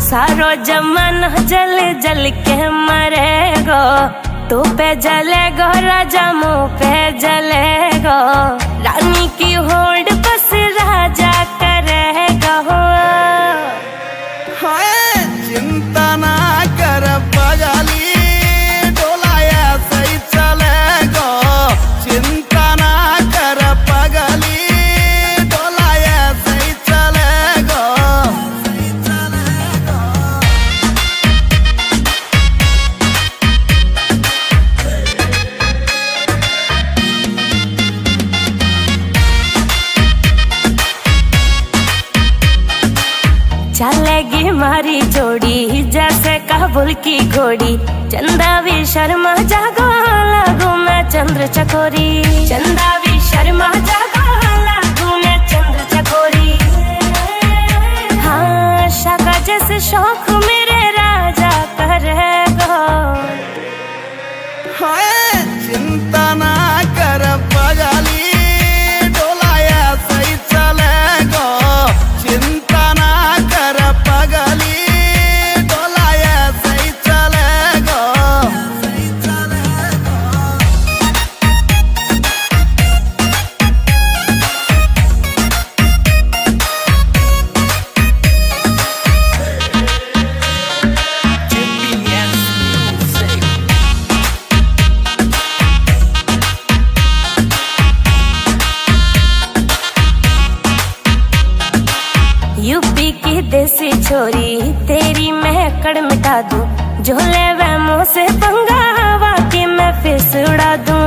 सारो जमाना जल जल के मरेगो, तू पे जलेगो राजा मुँह पे जलेगो, रानी की होड़ बस राजा करेगा। चिंता ना कर पगली, डोला ऐसे ही चलेगा। चिंता ना कर पगली, डोला ऐसे ही चलेगा। चलेगी मारी जोड़ी जैसे काबुल की घोड़ी, चंदा भी शर्मा जागो लागू मैं चंद्र चकोरी, चंदा भी शर्मा जागो लागू मैं चंद्र चकोरी। हाँ शाका जैसे शौक मेरे राजा करेगो। चिंता ना कर पगली, डोला ऐसे ही चलेगा। चिंता ना कर पगली, डोला ऐसे ही चलेगा। यूपी की देसी छोरी तेरी महकड़ मिटा दूं, झोले वह मुँह से पंगा हवा की मैं फिर उड़ा दूं।